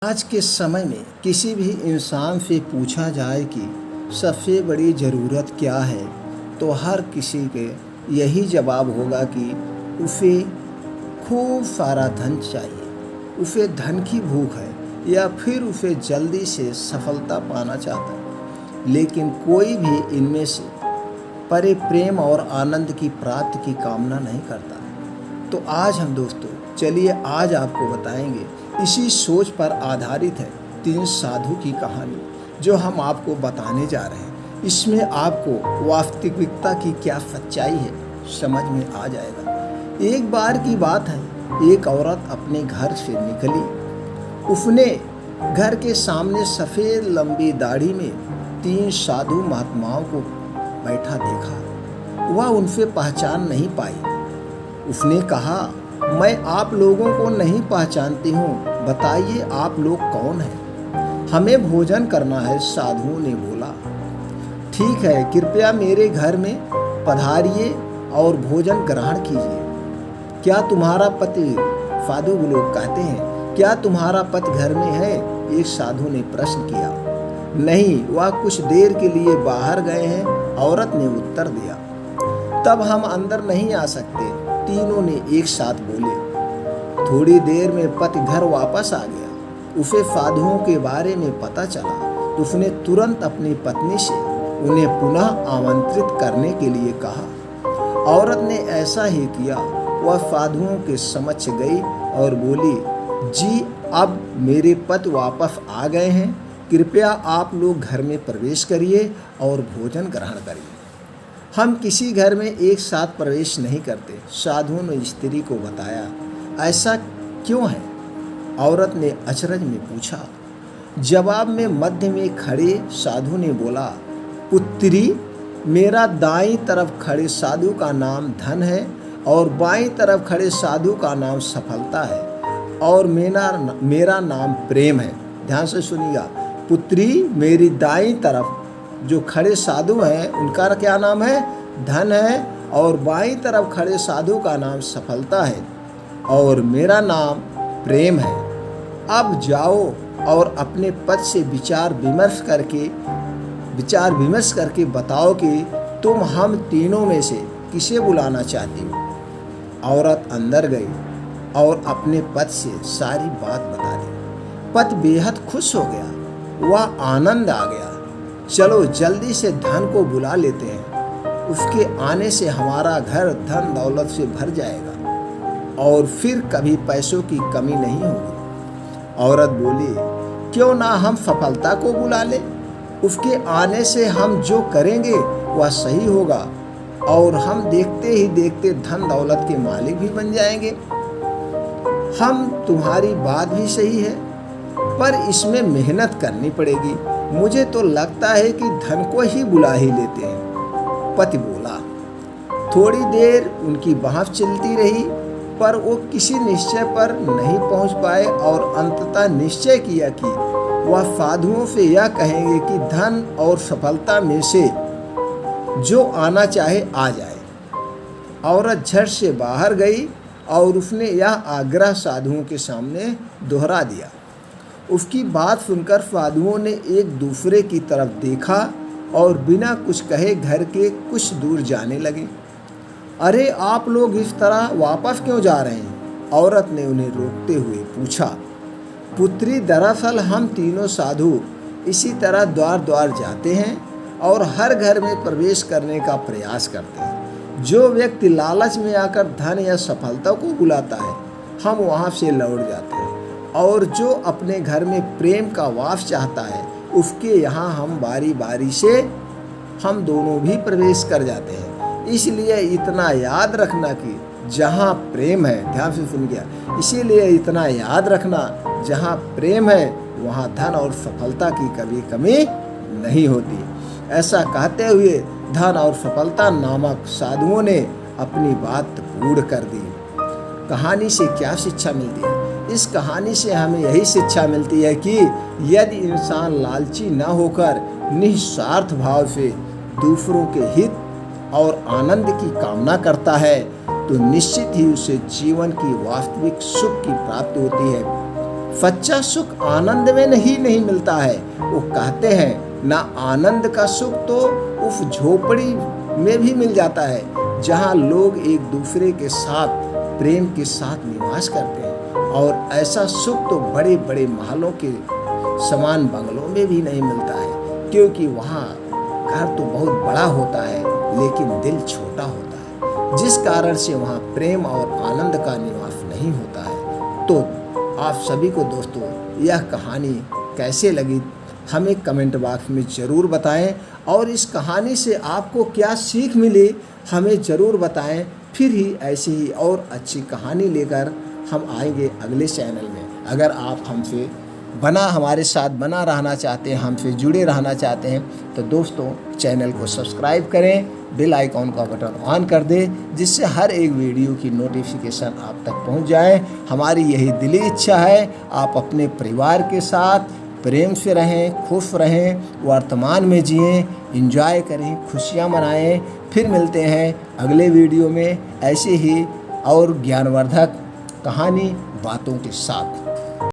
आज के समय में किसी भी इंसान से पूछा जाए कि सबसे बड़ी ज़रूरत क्या है, तो हर किसी के यही जवाब होगा कि उसे खूब सारा धन चाहिए, उसे धन की भूख है या फिर उसे जल्दी से सफलता पाना चाहता है। लेकिन कोई भी इनमें से परे प्रेम और आनंद की प्राप्ति की कामना नहीं करता। तो आज हम दोस्तों चलिए आज आपको बताएंगे, इसी सोच पर आधारित है 3 साधु की कहानी जो हम आपको बताने जा रहे हैं। इसमें आपको वास्तविकता की क्या सच्चाई है समझ में आ जाएगा। एक बार की बात है, एक औरत अपने घर से निकली। उसने घर के सामने सफ़ेद लंबी दाढ़ी में 3 साधु महात्माओं को बैठा देखा। वह उनसे पहचान नहीं पाई। उसने कहा, मैं आप लोगों को नहीं पहचानती हूँ, बताइए आप लोग कौन हैं? हमें भोजन करना है, साधुओं ने बोला। ठीक है, कृपया मेरे घर में पधारिए और भोजन ग्रहण कीजिए। क्या तुम्हारा पति, साधु लोग कहते हैं, क्या तुम्हारा पति घर में है? एक साधु ने प्रश्न किया। नहीं, वह कुछ देर के लिए बाहर गए हैं, औरत ने उत्तर दिया। तब हम अंदर नहीं आ सकते, तीनों ने एक साथ बोले। थोड़ी देर में पति घर वापस आ गया। उसे साधुओं के बारे में पता चला तो उसने तुरंत अपनी पत्नी से उन्हें पुनः आमंत्रित करने के लिए कहा। औरत ने ऐसा ही किया। वह साधुओं के समक्ष गई और बोली, जी अब मेरे पति वापस आ गए हैं, कृपया आप लोग घर में प्रवेश करिए और भोजन ग्रहण करिए। हम किसी घर में एक साथ प्रवेश नहीं करते, साधुओं ने स्त्री को बताया। ऐसा क्यों है? औरत ने अचरज में पूछा। जवाब में मध्य में खड़े साधु ने बोला, पुत्री, मेरा दाईं तरफ खड़े साधु का नाम धन है और बाईं तरफ खड़े साधु का नाम सफलता है और मेरा नाम प्रेम है। ध्यान से सुनिएगा। पुत्री, मेरी दाईं तरफ जो खड़े साधु हैं उनका क्या नाम है? धन है और बाईं तरफ खड़े साधु का नाम सफलता है और मेरा नाम प्रेम है। अब जाओ और अपने पद से विचार विमर्श करके बताओ कि तुम हम तीनों में से किसे बुलाना चाहती हो। औरत अंदर गई और अपने पद से सारी बात बता दी। पति बेहद खुश हो गया, वह आनंद आ गया। चलो जल्दी से धन को बुला लेते हैं, उसके आने से हमारा घर धन दौलत से भर जाएगा और फिर कभी पैसों की कमी नहीं होगी। औरत बोली, क्यों ना हम सफलता को बुला ले, उसके आने से हम जो करेंगे वह सही होगा और हम देखते ही देखते धन दौलत के मालिक भी बन जाएंगे। हम तुम्हारी बात भी सही है, पर इसमें मेहनत करनी पड़ेगी। मुझे तो लगता है कि धन को ही बुला ही लेते हैं। पति बोला। थोड़ी देर उनकी बहस चलती रही, पर वो किसी निश्चय पर नहीं पहुंच पाए और अंततः निश्चय किया कि वह साधुओं से यह कहेंगे कि धन और सफलता में से जो आना चाहे आ जाए। औरत झट से बाहर गई और उसने यह आग्रह साधुओं के सामने दोहरा दिया। उसकी बात सुनकर साधुओं ने एक दूसरे की तरफ देखा और बिना कुछ कहे घर के कुछ दूर जाने लगे। अरे, आप लोग इस तरह वापस क्यों जा रहे हैं? औरत ने उन्हें रोकते हुए पूछा। पुत्री, दरअसल हम तीनों साधु इसी तरह द्वार द्वार जाते हैं और हर घर में प्रवेश करने का प्रयास करते हैं। जो व्यक्ति लालच में आकर धन या सफलता को बुलाता है, हम वहाँ से लौट जाते हैं और जो अपने घर में प्रेम का वास चाहता है, उसके यहाँ हम बारी बारी से हम दोनों भी प्रवेश कर जाते हैं। इसलिए इतना याद रखना कि जहाँ प्रेम है, ध्यान से सुन गया, इसीलिए इतना याद रखना, जहाँ प्रेम है वहाँ धन और सफलता की कभी कमी नहीं होती। ऐसा कहते हुए धन और सफलता नामक साधुओं ने अपनी बात पूर्ण कर दी। कहानी से क्या शिक्षा मिलती है? इस कहानी से हमें यही शिक्षा मिलती है कि यदि इंसान लालची न होकर निस्वार्थ भाव से दूसरों के हित और आनंद की कामना करता है, तो निश्चित ही उसे जीवन की वास्तविक सुख की प्राप्ति होती है। सच्चा सुख आनंद में नहीं मिलता है। वो कहते हैं ना, आनंद का सुख तो उस झोपड़ी में भी मिल जाता है जहाँ लोग एक दूसरे के साथ प्रेम के साथ निवास करते हैं। और ऐसा सुख तो बड़े बड़े महलों के समान बंगलों में भी नहीं मिलता है, क्योंकि वहाँ घर तो बहुत बड़ा होता है लेकिन दिल छोटा होता है, जिस कारण से वहाँ प्रेम और आनंद का निवास नहीं होता है। तो आप सभी को दोस्तों यह कहानी कैसे लगी हमें कमेंट बॉक्स में ज़रूर बताएं, और इस कहानी से आपको क्या सीख मिली हमें ज़रूर बताएं। फिर ही ऐसी ही और अच्छी कहानी लेकर हम आएंगे अगले चैनल में। अगर आप हमारे साथ बना रहना चाहते हैं, हमसे जुड़े रहना चाहते हैं, तो दोस्तों चैनल को सब्सक्राइब करें, बेल आइकॉन का बटन ऑन कर दें, जिससे हर एक वीडियो की नोटिफिकेशन आप तक पहुंच जाए। हमारी यही दिली इच्छा है आप अपने परिवार के साथ प्रेम से रहें, खुश रहें, वर्तमान में जिएं, एंजॉय करें, खुशियां मनाएं। फिर मिलते हैं अगले वीडियो में ऐसे ही और ज्ञानवर्धक कहानी बातों के साथ।